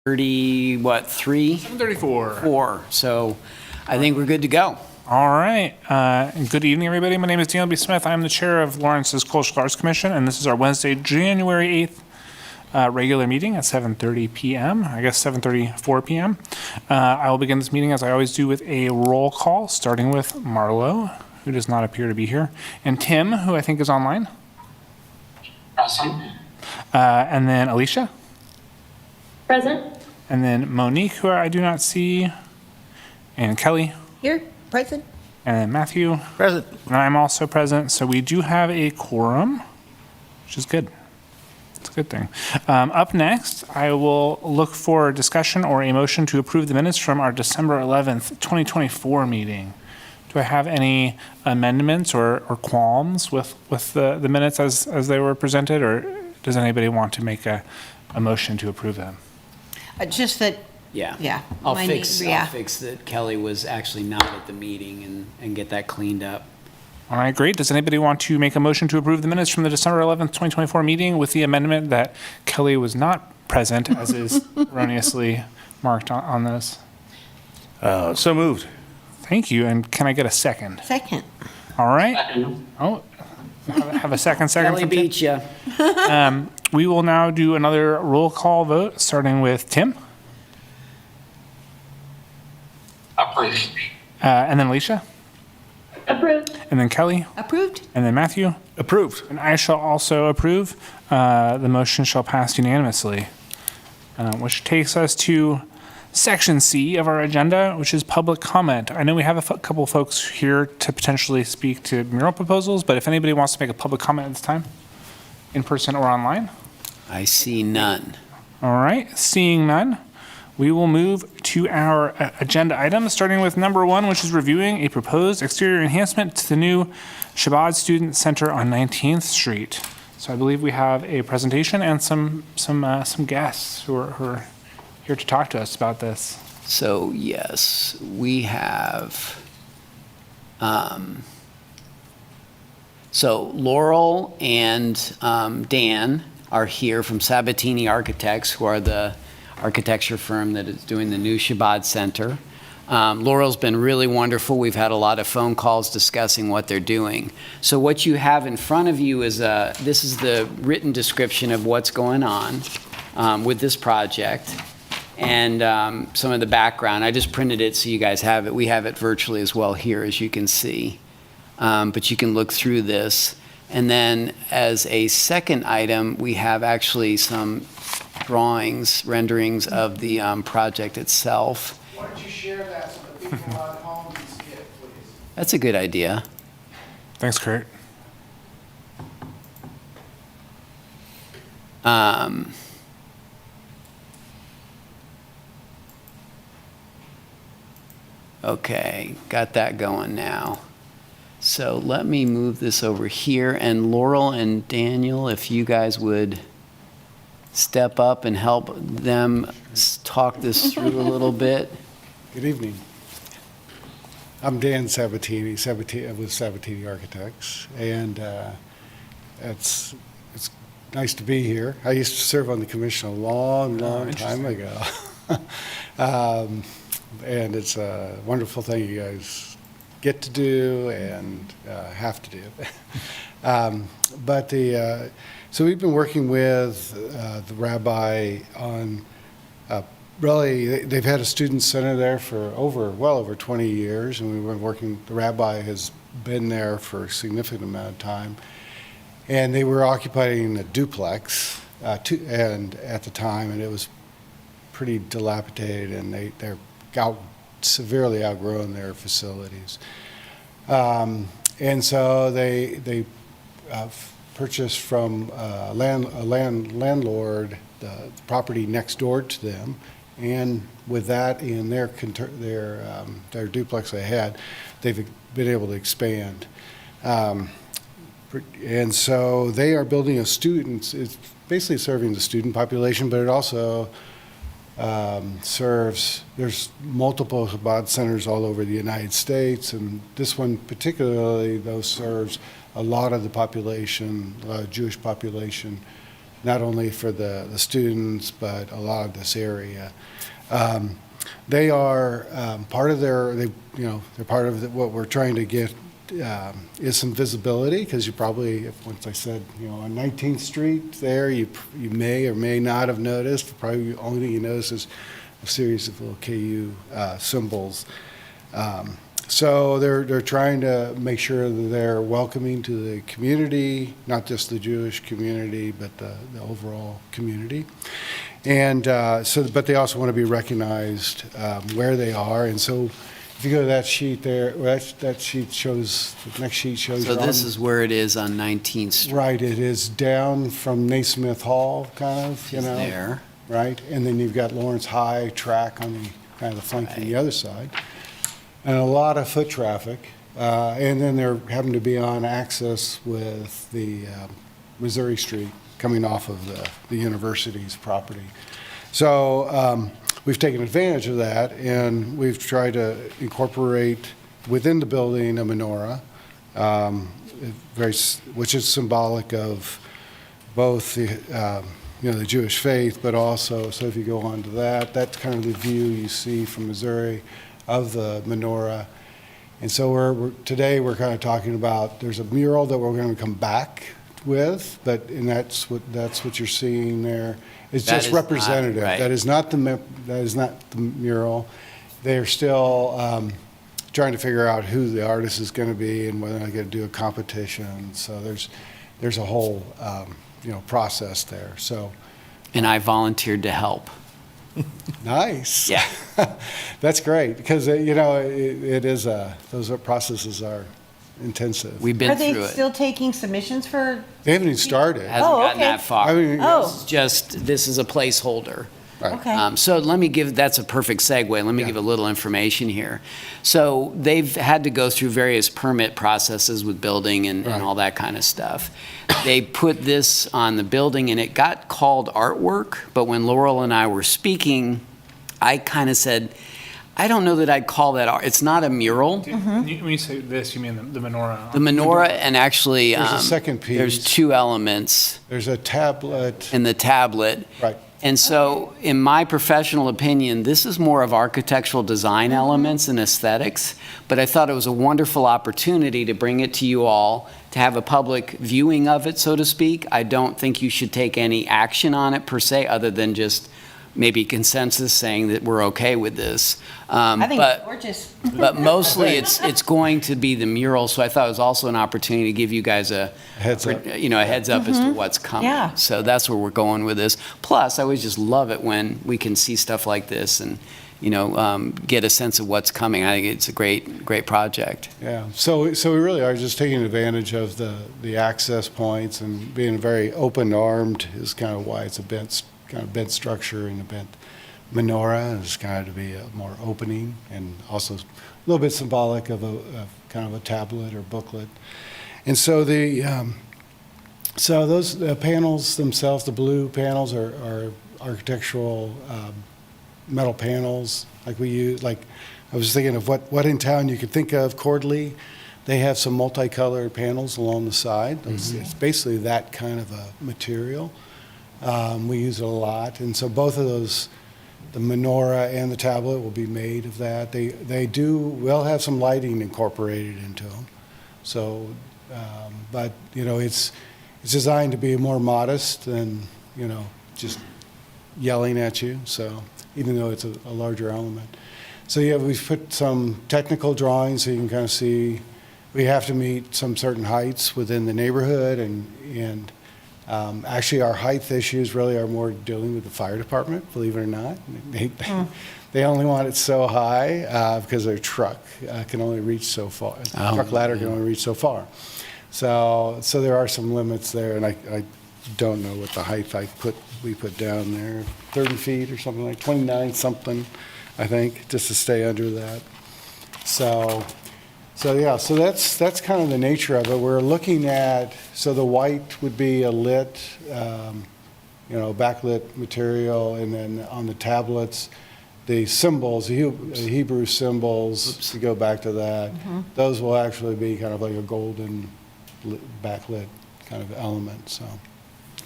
3? 7:34. 4. So I think we're good to go. All right. Good evening, everybody. My name is Daniel B. Smith. I'm the chair of Lawrence's Cultural Arts Commission, and this is our Wednesday, January 8th regular meeting at 7:30 p.m. I guess 7:34 p.m. I will begin this meeting, as I always do, with a roll call, starting with Marlo, who does not appear to be here, and Tim, who I think is online. Present. And then Alicia. Present. And then Monique, who I do not see, and Kelly. Here, present. And then Matthew. Present. And I'm also present, so we do have a quorum, which is good. It's a good thing. Up next, I will look for a discussion or a motion to approve the minutes from our December 11th, 2024 meeting. Do I have any amendments or qualms with the minutes as they were presented, or does anybody want to make a motion to approve them? Just that, Yeah. yeah. I'll my fix name- yeah. that Kelly was actually not at the meeting and get that cleaned up. All right, great. Does anybody want to make a motion to approve the minutes from the December 11th, 2024 meeting with the amendment that Kelly was not present, as is erroneously marked on this? So moved. Thank you. And can I get a second? Second. All right. Second. Oh, have a second Kelly from Tim. beat you. We will now do another roll call vote, starting with Tim, Approved. and then Alicia, Approved. and then Kelly, Approved? and then Matthew. Approved. And I shall also approve. The motion shall pass unanimously, which takes us to Section C of our agenda, which is public comment. I know we have a couple folks here to potentially speak to mural proposals, but if anybody wants to make a public comment at this time, in person or online. I see none. All right, seeing none, we will move to our agenda items, starting with number 1, which is reviewing a proposed exterior enhancement to the new Chabad Student Center on 19th Street. So I believe we have a presentation and some guests who are here to talk to us about this. So yes, we have. So Laurel and Dan are here from Sabatini Architects, who are the architecture firm that is doing the new Chabad Center. Laurel's been really wonderful. We've had a lot of phone calls discussing what they're doing. So what you have in front of you is this is the written description of what's going on with this project, and some of the background. I just printed it so you guys have it. We have it virtually as well here, as you can see. But you can look through this. And then as a second item, we have actually some drawings, renderings of the project itself. Why don't you share that so that people at home can see it, please? That's a good idea. Thanks, Kurt. Okay, got that going now. So let me move this over here, and Laurel and Daniel, if you guys would step up and help them talk this through a little bit. Good evening. I'm Dan Sabatini, with Sabatini Architects, and it's nice to be here. I used to serve on the commission a long time ago. And it's a wonderful thing you guys get to do and have to do. So we've been working with the rabbi on really, they've had a student center there for well over 20 years, and we've been working, the rabbi has been there for a significant amount of time. And they were occupying a duplex and at the time, and it was pretty dilapidated, and they're severely outgrown their facilities. And so they purchased from a landlord the property next door to them, and with that in their duplex they had, they've been able to expand. And so they are building it's basically serving the student population, but it also there's multiple Chabad centers all over the United States, and this one particularly, though, serves a lot of the population, Jewish population not only for the students, but a lot of this area. They are part of they're part of what we're trying to get is some visibility, because you probably, once I said, on 19th Street there, you may or may not have noticed. Probably the only thing you notice is a series of little KU symbols. So they're trying to make sure that they're welcoming to the community, not just the Jewish community, but the overall community. And but they also want to be recognized where they are. And so if you go to that sheet there, that sheet shows, the next sheet shows. So this is where it is on 19th Street. Right, it is down from Naismith Hall, kind of, Is there. Right, and then you've got Lawrence High track on the kind of the flank on the other side, and a lot of foot traffic. And then they're having to be on access with the Missouri Street coming off of the university's property. So we've taken advantage of that, and we've tried to incorporate within the building a menorah, which is symbolic of both the the Jewish faith, but also, so if you go on to that, that's kind of the view you see from Missouri of the menorah. And so today we're kind of talking about, there's a mural that we're going to come back with, and that's what you're seeing there. It's That just is not representative. right. That is not the mural. They're still trying to figure out who the artist is going to be and whether they're going to do a competition. So there's a whole process there. So And I volunteered to help. nice. Yeah. That's great, because it is those processes are intensive. We've Are been they through it. still taking submissions for? They haven't even started. Hasn't Oh, gotten okay. that far. I mean, Oh, This is a placeholder. Right. okay. So that's a perfect segue. Let me Yeah. give a little information here. So they've had to go through various permit processes with building and Right. all that kind of stuff. They put this on the building and it got called artwork, but when Laurel and I were speaking, I kind of said, I don't know that I'd call that art. It's not a mural. When you say this, you mean the menorah? The menorah, and actually, There's a second piece. there's two elements There's a tablet. in the tablet. Right. And so, in my professional opinion, this is more of architectural design elements and aesthetics, but I thought it was a wonderful opportunity to bring it to you all, to have a public viewing of it, so to speak. I don't think you should take any action on it per se, other than just maybe consensus saying that we're okay with this. I think But- it's gorgeous. But mostly, it's going to be the mural, so I thought it was also an opportunity to give you guys a Heads up. a heads up as to what's coming. Yeah. So that's where we're going with this. Plus, I always just love it when we can see stuff like this and, get a sense of what's coming. I think it's a great project. Yeah, so we really are just taking advantage of the access points, and being very open-armed is kind of why it's a bent structure and a bent menorah. Is kind of to be a more opening, and also a little bit symbolic of kind of a tablet or booklet. And so those panels themselves, the blue panels, are architectural metal panels like we use. Like, I was thinking of what in town you could think of. Cordley, they have some multicolored panels along the side. It's basically that kind of a material. We use it a lot, and so both of those, the menorah and the tablet, will be made of that. We'll have some lighting incorporated into them. So, but it's designed to be more modest than just yelling at you. So, even though it's a larger element. So yeah, we've put some technical drawings so you can kind of see. We have to meet some certain heights within the neighborhood, and actually our height issues really are more dealing with the fire department, believe it or not. They only want it so high because their truck can only reach so far. Oh, Truck ladder can only reach so far. So there are some limits there, and I don't know what the height we put down there, 30 feet or something, like 29 something, I think, just to stay under that. So yeah, so that's kind of the nature of it. We're looking at, so the white would be a lit, backlit material, and then on the tablets, the symbols, the Hebrew symbols, to go back to that, those will actually be kind of like a golden backlit kind of element, so.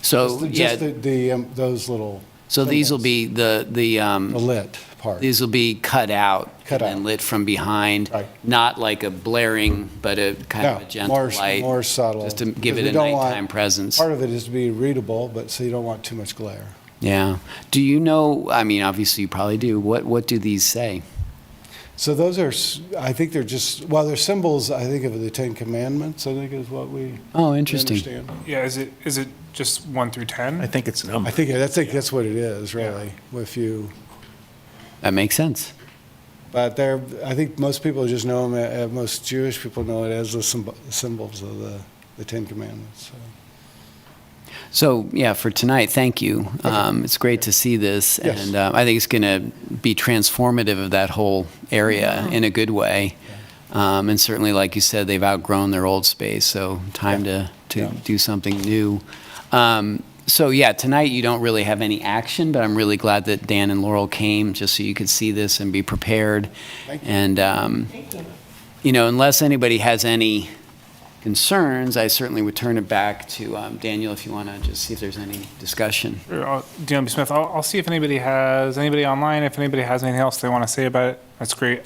So, Just yeah, those little. so these will symbols, be the lit part. these will be cut out. Cut and out. lit from behind. Right. Not like a blaring, but a kind of a No, gentle light. more subtle. Just to give because it we a don't want- nighttime presence. Part of it is to be readable, but so you don't want too much glare. Yeah. Do you know, I mean, obviously you probably do, what do these say? So those are, I think they're just, well, they're symbols, I think, of the Ten Commandments, I think is what we Oh, interesting. understand. Yeah, is it just 1 through 10? I think it's a number. I think that's what it is, really, if you, That makes sense. but I think most people just know them, most Jewish people know it as the symbols of the Ten Commandments, so. So, yeah, for tonight, thank you. It's great to see this, Yes. and I think it's going to be transformative of that whole area in a good way. And certainly, like you said, they've outgrown their old space, so time to Yeah. do something new. So, yeah, tonight you don't really have any action, but I'm really glad that Dan and Laurel came just so you could see this and be prepared. Thank you. And, you know, unless anybody has any concerns, I certainly would turn it back to Daniel if you want to just see if there's any discussion. Dean B. Smith, I'll see if anybody online, if anybody has anything else they want to say about it, that's great.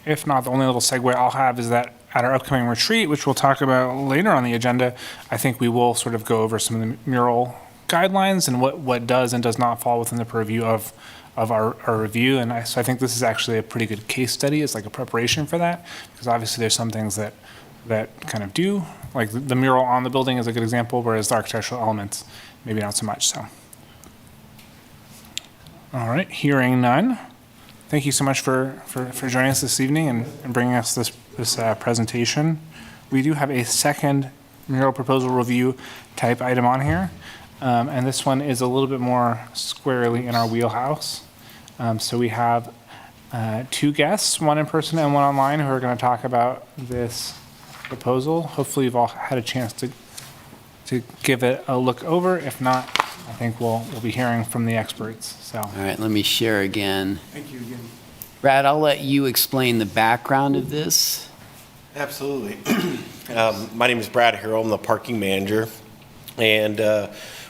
If not, the only little segue I'll have is that at our upcoming retreat, which we'll talk about later on the agenda, I think we will sort of go over some of the mural guidelines and what does and does not fall within the purview of our review. And so I think this is actually a pretty good case study. It's like a preparation for that, because obviously there's some things that kind of do, like the mural on the building is a good example, whereas the architectural elements, maybe not so much, so. All right, hearing none. Thank you so much for joining us this evening and bringing us this presentation. We do have a second mural proposal review type item on here, and this one is a little bit more squarely in our wheelhouse. So we have 2 guests, one in person and one online, who are going to talk about this proposal. Hopefully you've all had a chance to give it a look over. If not, I think we'll be hearing from the experts, so. All right, let me share again. Thank you again. Brad, I'll let you explain the background of this. Absolutely. My name is Brad Harrell. I'm the parking manager. And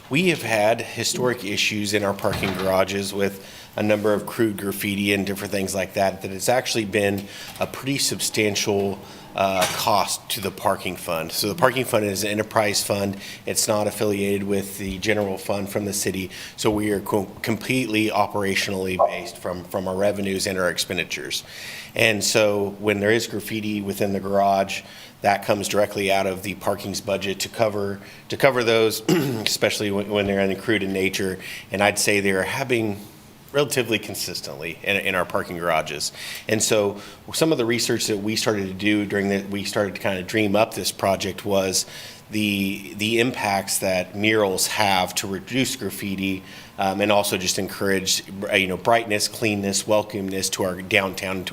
we have had historic issues in our parking garages with a number of crude graffiti and different things like that, that it's actually been a pretty substantial cost to the parking fund. So the parking fund is an enterprise fund. It's not affiliated with the general fund from the city. So we are completely operationally based from our revenues and our expenditures. And so when there is graffiti within the garage, that comes directly out of the parking's budget to cover those, especially when they're crude in nature. And I'd say they're having relatively consistently in our parking garages. And so some of the research that we started to do we started to kind of dream up this project was the impacts that murals have to reduce graffiti and also just encourage brightness, cleanness, welcomeness to our downtown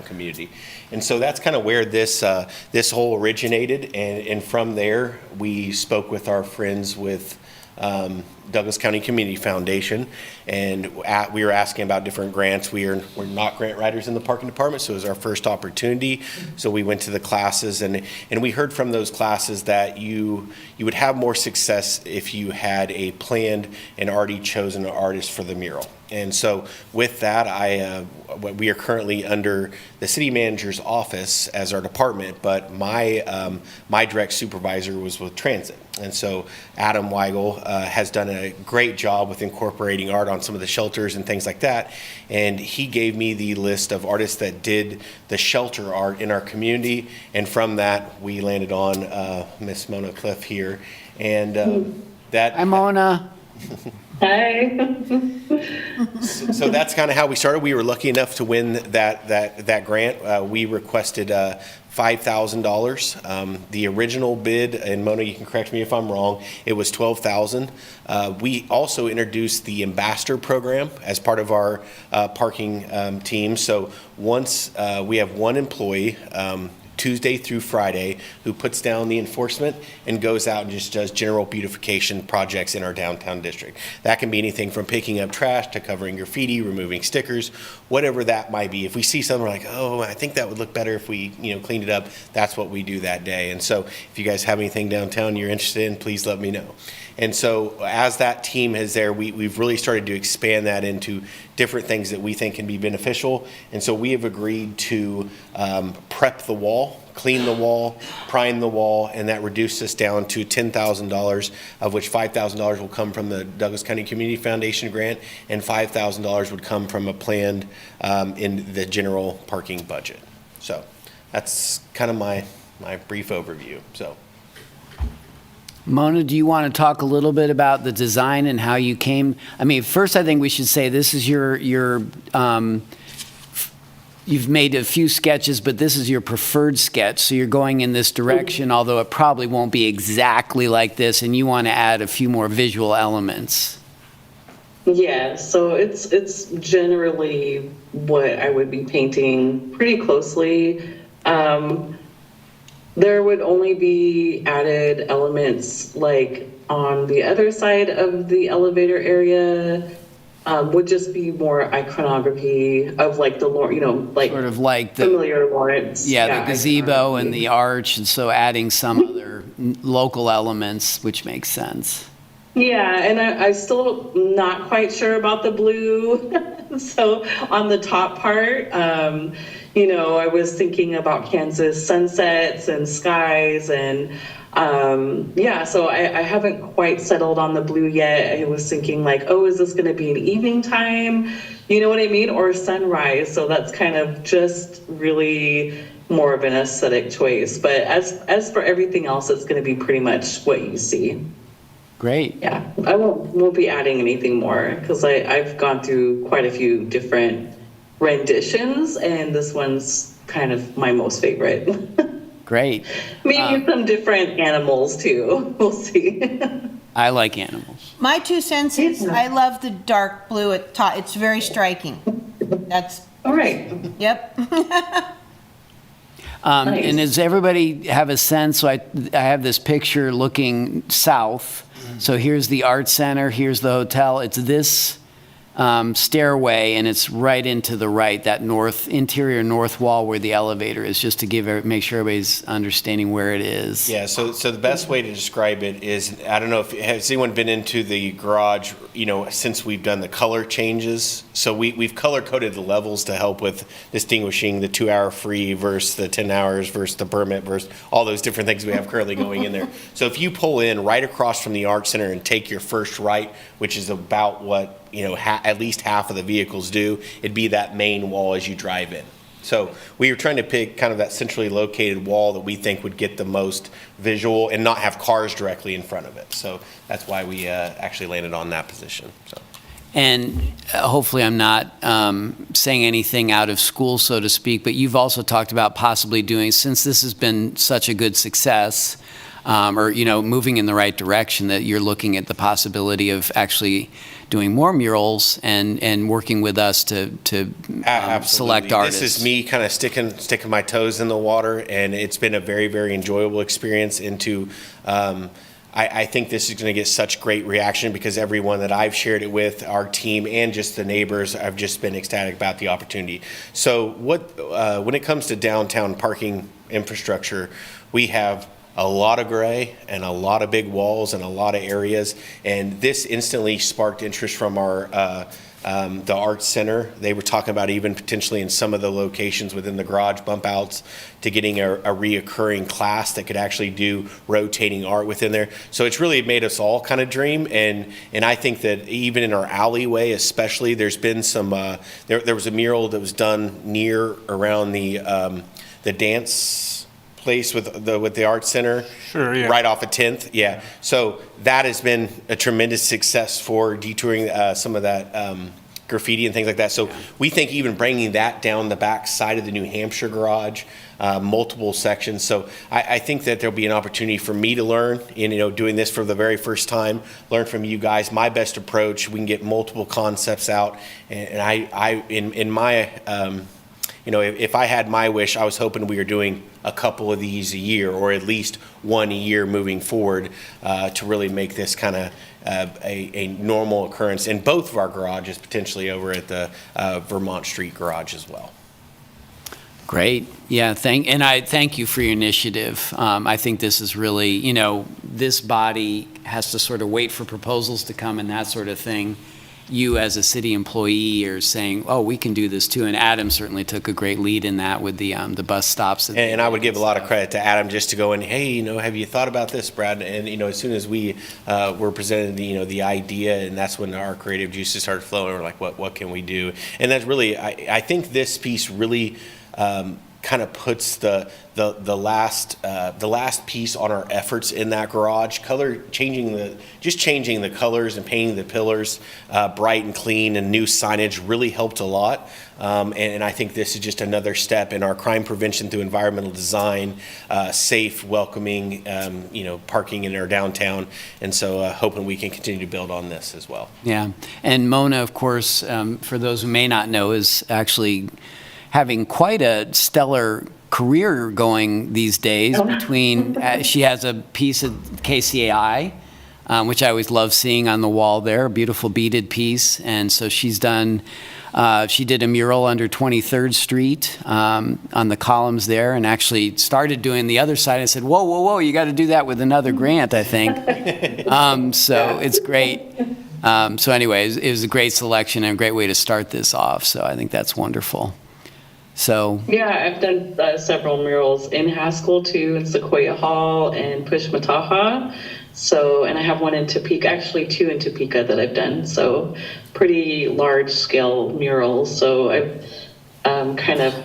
community. And so that's kind of where this whole originated. And from there, we spoke with our friends with Douglas County Community Foundation, and we were asking about different grants. We're not grant writers in the parking department, so it was our first opportunity. So we went to the classes, and we heard from those classes that you would have more success if you had a planned and already chosen artist for the mural. And so with that, we are currently under the city manager's office as our department, but my direct supervisor was with transit. And so Adam Weigel has done a great job with incorporating art on some of the shelters and things like that. And he gave me the list of artists that did the shelter art in our community. And from that, we landed on Miss Mona Cliff here. And Hi, Mona. Hi. So that's kind of how we started. We were lucky enough to win that grant. We requested $5,000. The original bid, and Mona, you can correct me if I'm wrong, it was $12,000. We also introduced the ambassador program as part of our parking team. So once we have one employee Tuesday through Friday, who puts down the enforcement and goes out and just does general beautification projects in our downtown district. That can be anything from picking up trash to covering graffiti, removing stickers, whatever that might be. If we see something, we're like, oh, I think that would look better if we, cleaned it up, that's what we do that day. And so if you guys have anything downtown you're interested in, please let me know. And so as that team is there, we've really started to expand that into different things that we think can be beneficial. And so we have agreed to prep the wall, clean the wall, prime the wall, and that reduced us down to $10,000, of which $5,000 will come from the Douglas County Community Foundation grant, and $5,000 would come from a planned in the general parking budget. So that's kind of my brief overview. So. Mona, do you want to talk a little bit about the design and how you came? I mean, first, I think we should say this is your you've made a few sketches, but this is your preferred sketch. So you're going in this direction, although it probably won't be exactly like this, and you want to add a few more visual elements. Yeah, so it's generally what I would be painting pretty closely. There would only be added elements like on the other side of the elevator area, would just be more iconography of like the, like Sort of like the, familiar Lawrence. the gazebo and the arch, and so adding some other local elements, which makes sense. Yeah, and I'm still not quite sure about the blue. So on the top part, I was thinking about Kansas sunsets and skies, and so I haven't quite settled on the blue yet. I was thinking like, oh, is this going to be an evening time? You know what I mean? Or sunrise. So that's kind of just really more of an aesthetic choice. But as for everything else, it's going to be pretty much what you see. Great. Yeah, I won't be adding anything more because I've gone through quite a few different renditions, and this one's kind of my most favorite. Great. Maybe some different animals too. We'll see. I like animals. My 2 cents is I love the dark blue at the top. It's very striking. That's, All right. yep. Nice. And does everybody have a sense? So I have this picture looking south. So here's the art center, here's the hotel. It's this stairway, and it's right into the right, that interior north wall where the elevator is, just to make sure everybody's understanding where it is. Yeah, so the best way to describe it is, I don't know has anyone been into the garage, since we've done the color changes. So we've color-coded the levels to help with distinguishing the 2-hour free versus the 10 hours versus the permit versus all those different things we have currently going in there. So if you pull in right across from the art center and take your first right, which is about what at least half of the vehicles do, it'd be that main wall as you drive in. So we were trying to pick kind of that centrally located wall that we think would get the most visual and not have cars directly in front of it. So that's why we actually landed on that position. So. And hopefully I'm not saying anything out of school, so to speak, but you've also talked about possibly doing, since this has been such a good success, moving in the right direction, that you're looking at the possibility of actually doing more murals and working with us to select artists. This is me kind of sticking my toes in the water, and it's been a very, very enjoyable experience I think this is going to get such great reaction because everyone that I've shared it with, our team, and just the neighbors, I've just been ecstatic about the opportunity. So when it comes to downtown parking infrastructure, we have a lot of gray and a lot of big walls and a lot of areas, and this instantly sparked interest from our the Arts Center. They were talking about even potentially in some of the locations within the garage bump outs to getting a reoccurring class that could actually do rotating art within there. So it's really made us all kind of dream, and I think that even in our alleyway especially, there's been some, there was a mural that was done near around the dance place with the Arts Center. Sure, yeah. Right off of 10th, yeah. So that has been a tremendous success for detouring some of that graffiti and things like that. So we think even bringing that down the back side of the New Hampshire garage, multiple sections. So I think that there'll be an opportunity for me to learn, doing this for the very first time, learn from you guys. My best approach, we can get multiple concepts out, and I in my if I had my wish, I was hoping we were doing a couple of these a year, or at least one a year moving forward, to really make this kind of a normal occurrence in both of our garages, potentially over at the Vermont Street Garage as well. Great. Yeah, I thank you for your initiative. I think this is really, this body has to sort of wait for proposals to come and that sort of thing. You as a city employee are saying, oh, we can do this too. And Adam certainly took a great lead in that with the bus stops. And I would give a lot of credit to Adam just to go in, hey, have you thought about this, Brad? And, as soon as we were presented the idea, and that's when our creative juices started flowing, we're like, what can we do? And that's really, I think this piece really kind of puts the last piece on our efforts in that garage. Changing the colors and painting the pillars bright and clean, and new signage really helped a lot. And I think this is just another step in our crime prevention through environmental design, safe, welcoming, parking in our downtown. And so hoping we can continue to build on this as well. Yeah. And Mona, of course, for those who may not know, is actually having quite a stellar career going these days. Between she has a piece of KCAI, which I always love seeing on the wall there, a beautiful beaded piece. And so she's done, she did a mural under 23rd Street on the columns there, and actually started doing the other side. I said, whoa, you got to do that with another grant, I think. So it's great. So anyways, it was a great selection and a great way to start this off. So I think that's wonderful. So yeah, I've done several murals in Haskell too, in Sequoia Hall and Pushmataha. So, and I have one in Topeka, actually two in Topeka that I've done. So pretty large scale murals. So I've kind of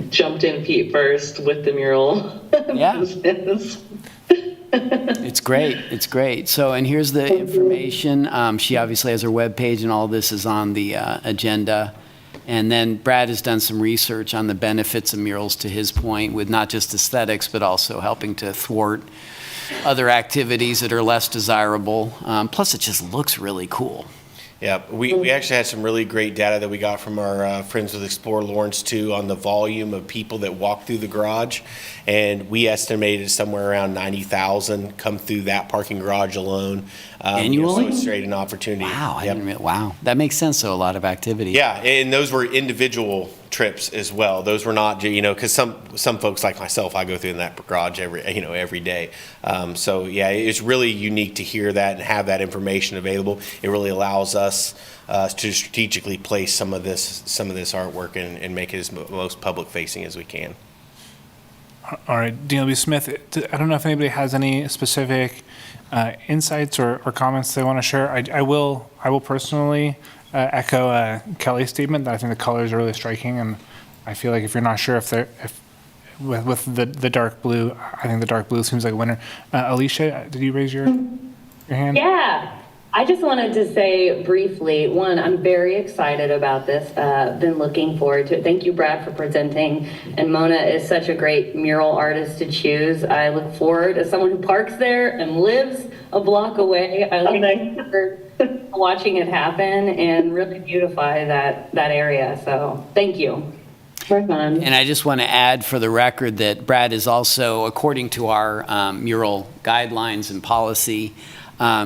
jumped in feet first with the mural business. It's great. It's great. So, and here's the information. She obviously has her webpage, and all this is on the agenda. And then Brad has done some research on the benefits of murals, to his point, with not just aesthetics, but also helping to thwart other activities that are less desirable. Plus, it just looks really cool. Yeah, we actually had some really great data that we got from our friends with Explore Lawrence too, on the volume of people that walk through the garage, and we estimated somewhere around 90,000 come through that parking garage alone. Annually? So it's straight an opportunity. Wow, Yep. Wow, that makes sense. So a lot of activity. Yeah, and those were individual trips as well. Those were not, because some folks like myself, I go through in that garage every day. So yeah, it's really unique to hear that and have that information available. It really allows us to strategically place some of this artwork and make it as most public facing as we can. All right, DLB Smith, I don't know if anybody has any specific insights or comments they want to share. I will personally echo Kelly's statement that I think the colors are really striking, and I feel like if you're not sure if with the dark blue, I think the dark blue seems like a winner. Alicia, did you raise your hand? Yeah. I just wanted to say briefly, one, I'm very excited about this. Been looking forward to it. Thank you, Brad, for presenting. And Mona is such a great mural artist to choose. I look forward, as someone who parks there and lives a block away, I look forward to watching it happen and really beautify that area. So thank you. And I just want to add for the record that Brad is also, according to our mural guidelines and policy,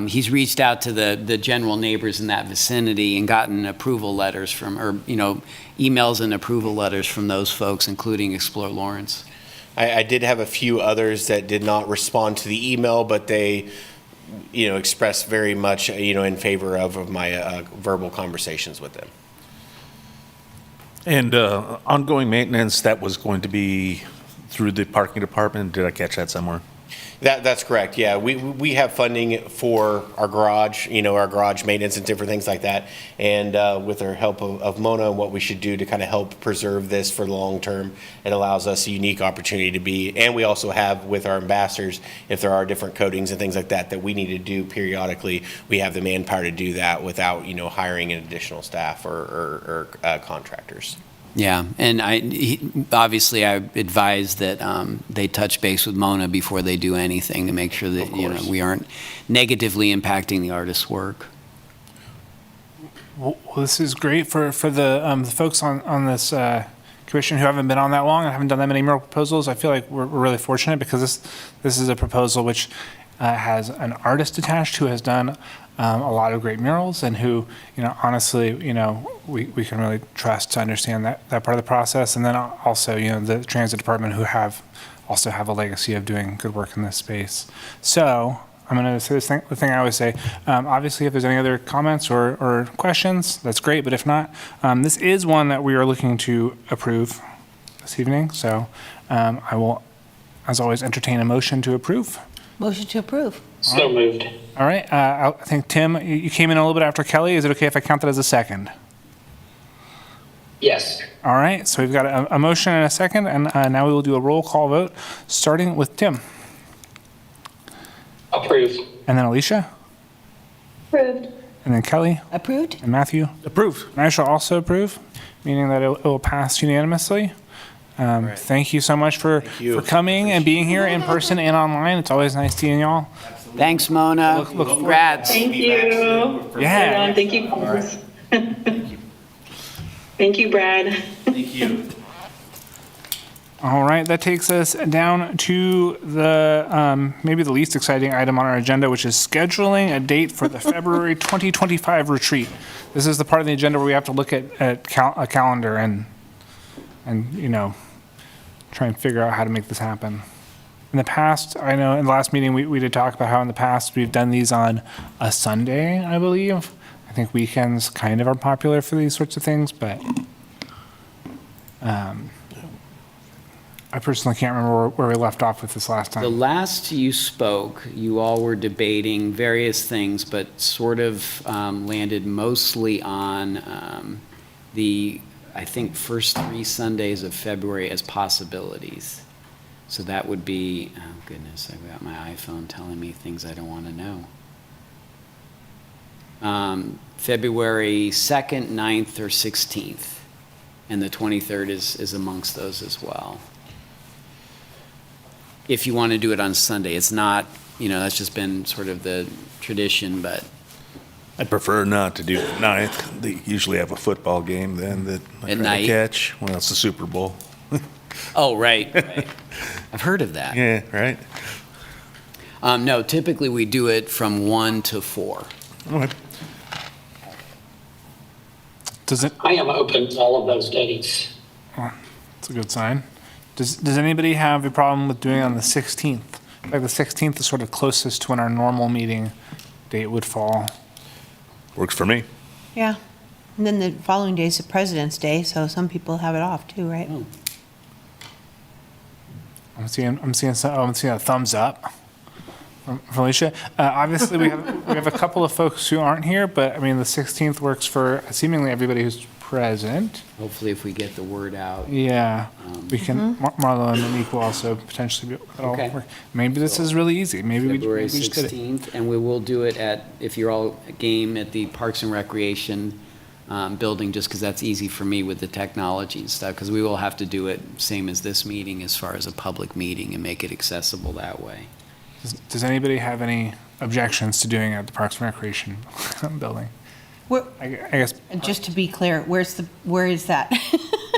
he's reached out to the general neighbors in that vicinity and gotten approval letters emails and approval letters from those folks, including Explore Lawrence. I did have a few others that did not respond to the email, but they, expressed very much, in favor of my verbal conversations with them. And ongoing maintenance, that was going to be through the parking department? Did I catch that somewhere? That's correct. Yeah, we have funding for our garage, our garage maintenance and different things like that. And with our help of Mona and what we should do to kind of help preserve this for the long term, it allows us a unique opportunity to be. And we also have with our ambassadors, if there are different coatings and things like that we need to do periodically, we have the manpower to do that without hiring an additional staff or contractors. Yeah, and obviously I advise that they touch base with Mona before they do anything to make sure that we aren't negatively impacting the artist's work. Well, this is great for the folks on this commission who haven't been on that long and haven't done that many mural proposals, I feel like we're really fortunate because this is a proposal which has an artist attached who has done a lot of great murals and who, honestly, we can really trust to understand that part of the process. And then also, the transit department who also have a legacy of doing good work in this space. So I'm going to say the thing I always say. Obviously, if there's any other comments or questions, that's great. But if not, this is one that we are looking to approve this evening. So I will, as always, entertain a motion to approve. Motion to approve. So moved. All right. I think, Tim, you came in a little bit after Kelly. Is it okay if I count that as a second? Yes. All right. So we've got a motion and a second. And now we will do a roll call vote, starting with Tim. Approved. And then Alicia. Approved. And then Kelly. Approved? And Matthew. Approved. And I shall also approve, meaning that it will pass unanimously. Thank you so much for coming and being here in person and online. It's always nice seeing y'all. Thanks, Mona. Congrats. Thank you. Yeah. Everyone, thank you. Thank you, Brad. Thank you. All right, that takes us down to the maybe the least exciting item on our agenda, which is scheduling a date for the February 2025 retreat. This is the part of the agenda where we have to look at a calendar and try and figure out how to make this happen. In the past, I know in the last meeting we did talk about how in the past we've done these on a Sunday, I believe. I think weekends kind of are popular for these sorts of things, but I personally can't remember where we left off with this last The time. last you spoke, you all were debating various things, but sort of landed mostly on I think, first 3 Sundays of February as possibilities. So that would be, oh goodness, I've got my iPhone telling me things I don't want to know. February 2nd, 9th, or 16th. And the 23rd is amongst those as well. If you want to do it on Sunday, it's not, that's just been sort of the tradition, but I'd prefer not to do 9th. They usually have a football game then that I At try night? to catch. Well, it's the Super Bowl. oh, right. I've heard of that. Yeah, right. No, typically we do it from 1 to 4. Okay. Does it? I am open to all of those dates. That's a good sign. Does anybody have a problem with doing it on the 16th? Like the 16th is sort of closest to when our normal meeting date would fall. Works for me. Yeah. And then the following day is the President's Day, so some people have it off too, right? Oh. I'm seeing a thumbs up from Alicia. Obviously, we have a couple of folks who aren't here, but I mean, the 16th works for seemingly everybody who's present. Hopefully if we get the word out. Yeah, we can. Marlo and Monique will also potentially be. Okay. Maybe this is really easy. Maybe we February just did it. 16th, and we will do it if you're all game, at the Parks and Recreation building, just because that's easy for me with the technology and stuff, because we will have to do it same as this meeting as far as a public meeting and make it accessible that way. Does anybody have any objections to doing it at the Parks and Recreation building? Where, I guess. just to be clear, where is that?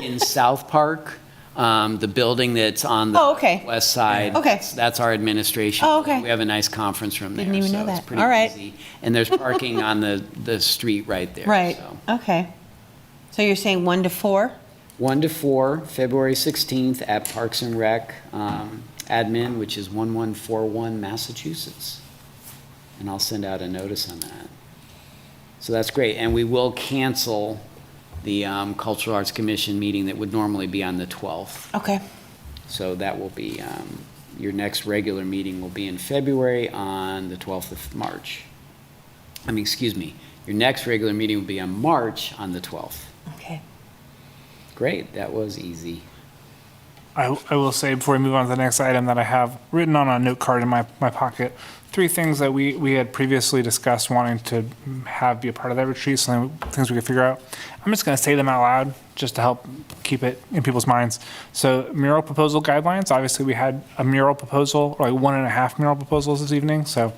In South Park, the building that's on Oh, okay. the west side. Okay. That's our administration. Oh, okay. We have a nice conference room there. Didn't even know so it's that. pretty All right. easy. And there's parking on the street right there. Right, so. okay. So you're saying 1 to 4? 1 to 4, February 16th at Parks and Rec admin, which is 1141 Massachusetts. And I'll send out a notice on that. So that's great. And we will cancel the Cultural Arts Commission meeting that would normally be on the 12th. Okay. So that will be, your next regular meeting will be in February on the 12th of March. Excuse me, your next regular meeting will be on March on the 12th. Okay. Great, that was easy. I will say before we move on to the next item that I have written on a note card in my pocket, 3 things that we had previously discussed wanting to have be a part of that retreat, so things we could figure out. I'm just going to say them out loud just to help keep it in people's minds. So mural proposal guidelines, obviously we had a mural proposal, or like 1.5 mural proposals this evening, so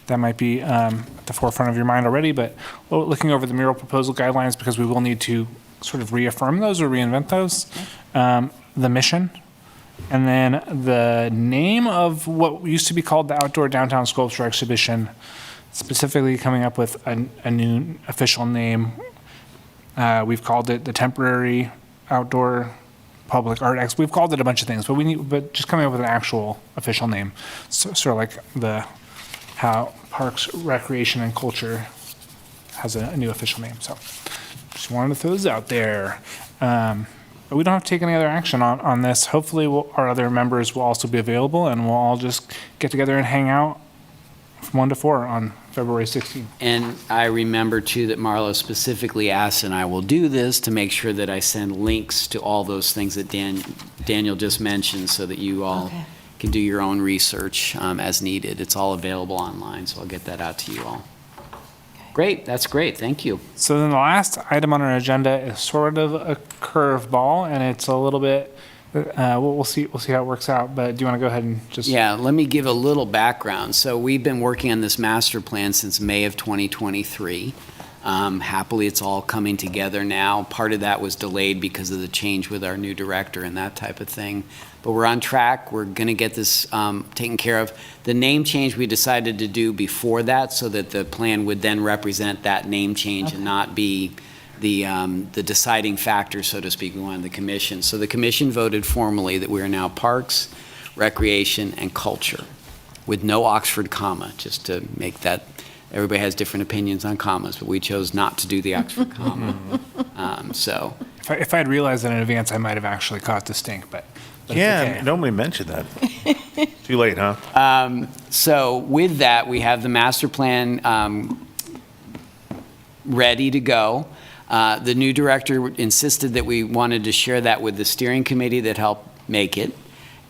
that might be at the forefront of your mind already, but looking over the mural proposal guidelines, because we will need to sort of reaffirm those or reinvent those. The mission, and then the name of what used to be called the Outdoor Downtown Sculpture Exhibition, specifically coming up with a new official name. We've called it the Temporary Outdoor Public Art Expo. We've called it a bunch of things, but just coming up with an actual official name. So, sort of like how Parks, Recreation, and Culture has a new official name. So just wanted to throw those out there. But we don't have to take any other action on this. Hopefully our other members will also be available, and we'll all just get together and hang out from 1 to 4 on February 16th. And I remember too that Marlo specifically asked, and I will do this to make sure that I send links to all those things that Daniel just mentioned, so that you all can do your own research as needed. It's all available online, so I'll get that out to you all. Great, that's great, thank you. So then the last item on our agenda is sort of a curveball, and it's a little bit, we'll see how it works out, but do you want to go ahead and just? Yeah, let me give a little background. So we've been working on this master plan since May of 2023. Happily, it's all coming together now. Part of that was delayed because of the change with our new director and that type of thing. But we're on track. We're going to get this taken care of. The name change we decided to do before that, so that the plan would then represent that name change and not be the deciding factor, so to speak. We wanted the commission. So the commission voted formally that we are now Parks, Recreation, and Culture, with no Oxford comma, just to make that. Everybody has different opinions on commas, but we chose not to do the Oxford comma. So. If I had realized that in advance, I might have actually caught the stink, but Yeah, it's okay. nobody mentioned that. Too late, huh? So with that, we have the master plan ready to go. The new director insisted that we wanted to share that with the steering committee that helped make it,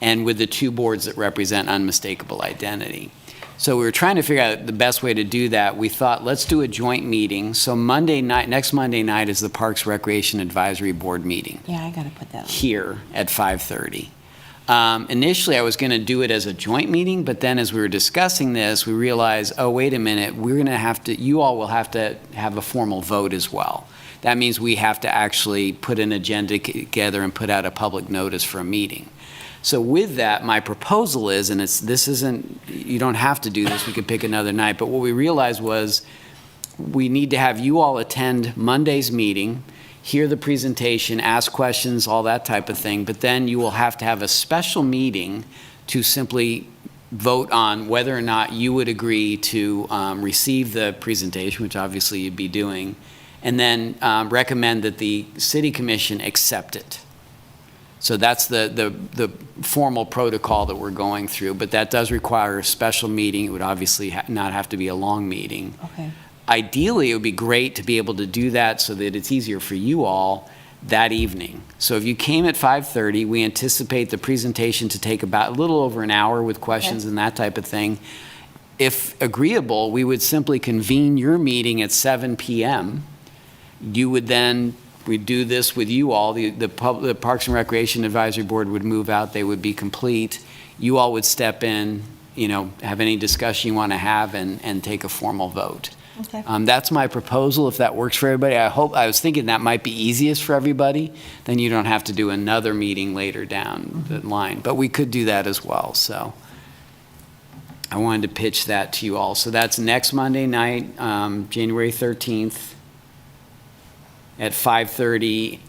and with the two boards that represent unmistakable identity. So we were trying to figure out the best way to do that. We thought, let's do a joint meeting. So next Monday night is the Parks Recreation Advisory Board meeting. Yeah, I got to put that on. Here at 5:30. Initially, I was going to do it as a joint meeting, but then as we were discussing this, we realized, oh, wait a minute, you all will have to have a formal vote as well. That means we have to actually put an agenda together and put out a public notice for a meeting. So with that, my proposal is, and you don't have to do this, we could pick another night, but what we realized was we need to have you all attend Monday's meeting, hear the presentation, ask questions, all that type of thing, but then you will have to have a special meeting to simply vote on whether or not you would agree to receive the presentation, which obviously you'd be doing, and then recommend that the city commission accept it. So that's the formal protocol that we're going through, but that does require a special meeting. It would obviously not have to be a long meeting. Okay. Ideally, it would be great to be able to do that so that it's easier for you all that evening. So if you came at 5:30, we anticipate the presentation to take about a little over an hour with questions and that type of thing. If agreeable, we would simply convene your meeting at 7 p.m. You would then, we'd do this with you all. The Parks and Recreation Advisory Board would move out. They would be complete. You all would step in, have any discussion you want to have and take a formal vote. Okay. That's my proposal, if that works for everybody. I was thinking that might be easiest for everybody. Then you don't have to do another meeting later down the line. But we could do that as well. So I wanted to pitch that to you all. So that's next Monday night, January 13th. At 5:30,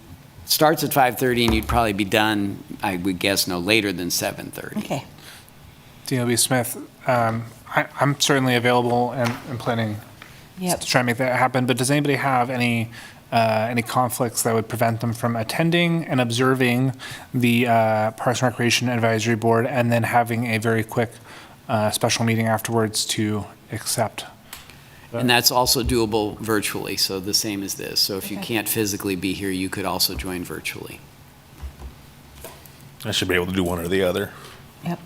starts at 5:30, and you'd probably be done, I would guess, no later than 7:30. Okay. DLB Smith, I'm certainly available and planning Yep. to try and make that happen, but does anybody have any conflicts that would prevent them from attending and observing the Parks and Recreation Advisory Board and then having a very quick special meeting afterwards to accept? And that's also doable virtually, so the same as this. So if you can't physically be here, you could also join virtually. I should be able to do one or the other. Yep.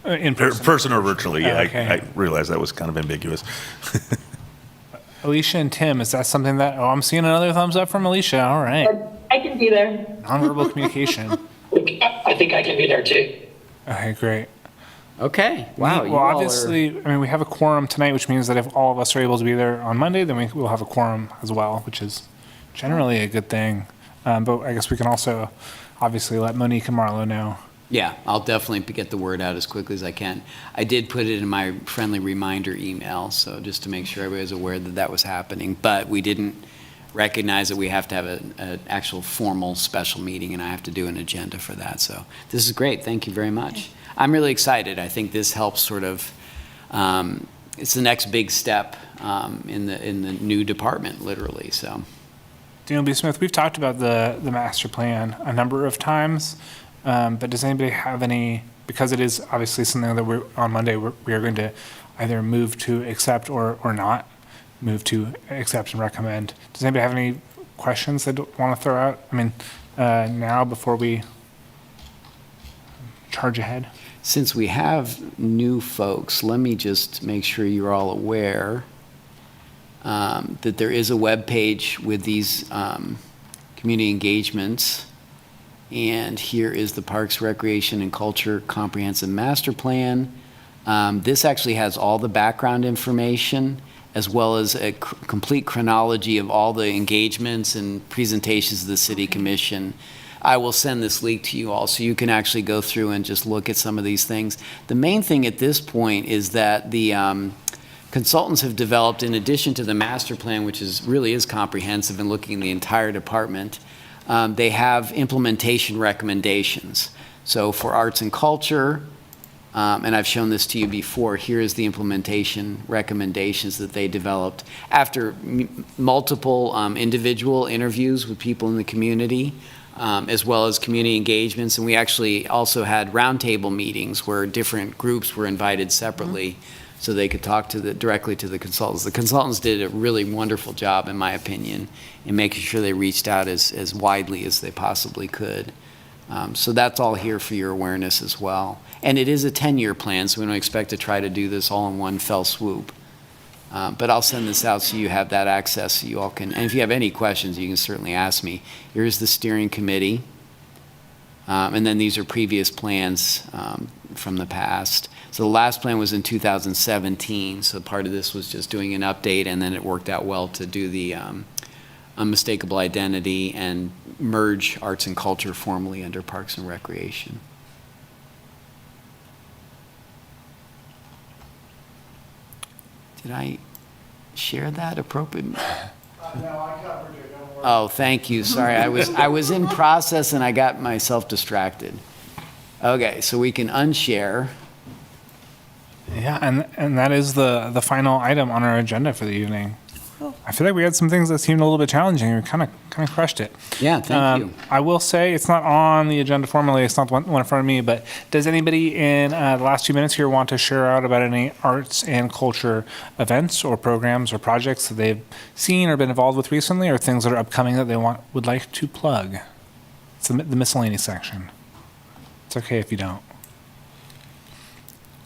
In person. Person or virtually, yeah. Okay. I realized that was kind of ambiguous. Alicia and Tim, is that something that, I'm seeing another thumbs up from Alicia. All right. I can be there. Nonverbal communication. I think I can be there too. Okay, great. Okay, wow. Well, obviously, we have a quorum tonight, which means that if all of us are able to be there on Monday, then we'll have a quorum as well, which is generally a good thing. But I guess we can also obviously let Monique and Marlo know. Yeah, I'll definitely get the word out as quickly as I can. I did put it in my friendly reminder email, so just to make sure everybody was aware that that was happening. But we didn't recognize that we have to have an actual formal special meeting, and I have to do an agenda for that. So this is great. Thank you very much. I'm really excited. I think this helps sort of, it's the next big step in the new department, literally, so. Daniel B. Smith, we've talked about the master plan a number of times, but does anybody have any, because it is obviously something that on Monday we are going to either move to accept or not move to accept and recommend. Does anybody have any questions they want to throw out? I mean, now before we charge ahead? Since we have new folks, let me just make sure you're all aware that there is a web page with these community engagements. And here is the Parks, Recreation, and Culture Comprehensive Master Plan. This actually has all the background information, as well as a complete chronology of all the engagements and presentations of the City Commission. I will send this link to you all so you can actually go through and just look at some of these things. The main thing at this point is that the consultants have developed, in addition to the master plan, which really is comprehensive and looking at the entire department, they have implementation recommendations. So for arts and culture, and I've shown this to you before, here is the implementation recommendations that they developed after multiple individual interviews with people in the community, as well as community engagements. And we actually also had roundtable meetings where different groups were invited separately so they could talk directly to the consultants. The consultants did a really wonderful job, in my opinion, in making sure they reached out as widely as they possibly could. So that's all here for your awareness as well. And it is a 10-year plan, so we don't expect to try to do this all in one fell swoop. But I'll send this out so you have that access, so you all can, and if you have any questions, you can certainly ask me. Here's the steering committee. And then these are previous plans from the past. So the last plan was in 2017, so part of this was just doing an update, and then it worked out well to do the unmistakable identity and merge arts and culture formally under Parks and Recreation. Did I share that appropriately? No, I covered it, don't worry. Oh, thank you. Sorry, I was in process and I got myself distracted. Okay, so we can unshare. Yeah, and that is the final item on our agenda for the evening. I feel like we had some things that seemed a little bit challenging. We kind of crushed it. Yeah, thank you. I will say it's not on the agenda formally. It's not the one in front of me. But does anybody in the last 2 minutes here want to share out about any arts and culture events or programs or projects that they've seen or been involved with recently, or things that are upcoming that they would like to plug? It's the miscellaneous section. It's okay if you don't.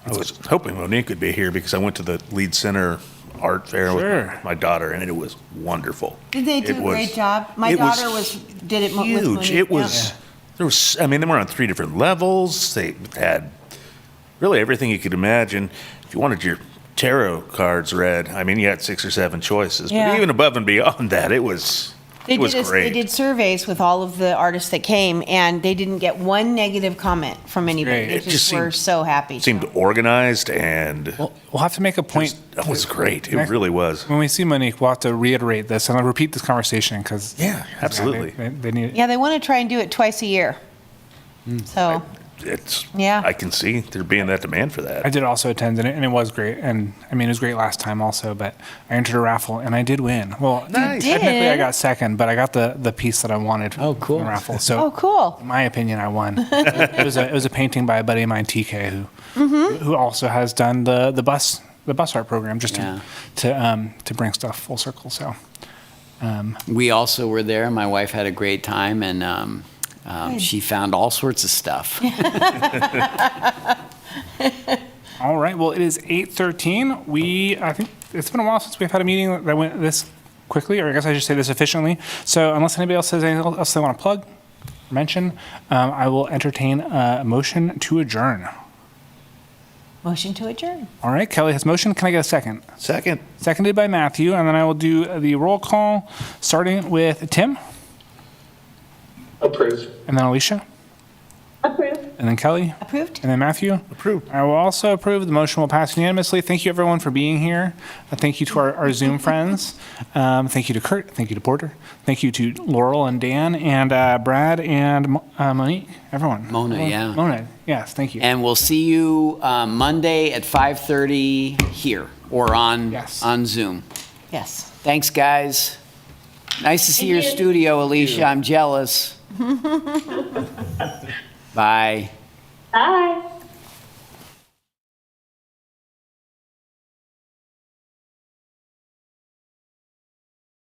I was hoping Monique would be here because I went to the Lead Center art fair with my daughter, and it was wonderful. Did they do a great job? My daughter did it huge. with Monique. It was, there was, I mean, they were on 3 different levels. They had really everything you could imagine. If you wanted your tarot cards read, I mean, you had 6 or 7 choices. Yeah. But even above and beyond that, it was great. They did surveys with all of the artists that came, and they didn't get one negative comment from anybody. Great. They just were so happy. Seemed organized, and Well, we'll have to make a point. that was great. It Next- really was. When we see Monique, we'll have to reiterate this, and I'll repeat this conversation because Yeah, absolutely. they need it. Yeah, they want to try and do it twice a year. So, It's, Yeah. I can see there being that demand for that. I did also attend, and it was great. And I mean, it was great last time also, but I entered a raffle and I did win. Well, Nice. You technically I did? got second, but I got the piece that I wanted. Oh, cool. From the raffle. So, oh, cool. in my opinion, I won. It was a painting by a buddy of mine, TK, who also has done the bus art program just to bring stuff full circle. So, We also were there. My wife had a great time, and she found all sorts of stuff. all right. Well, it is 8:13. I think it's been a while since we've had a meeting that went this quickly, or I guess I should say this efficiently. So unless anybody else has anything else they want to plug or mention, I will entertain a motion to adjourn. Motion to adjourn. All right, Kelly has motion. Can I get a second? Second. Seconded by Matthew, and then I will do the roll call, starting with Tim, Approve. and then Alicia, Approved. and then Kelly, Approved? and then Matthew. Approved. I will also approve. The motion will pass unanimously. Thank you, everyone, for being here. Thank you to our Zoom friends. Thank you to Kurt. Thank you to Porter. Thank you to Laurel and Dan and Brad and Monique. Everyone. Mona, yeah. Mona. Yes. Thank you. And we'll see you Monday at 5:30 here or on Yes. Zoom. Yes. Thanks, guys. Nice to see your you. studio, Alicia. I'm jealous. Bye. Bye.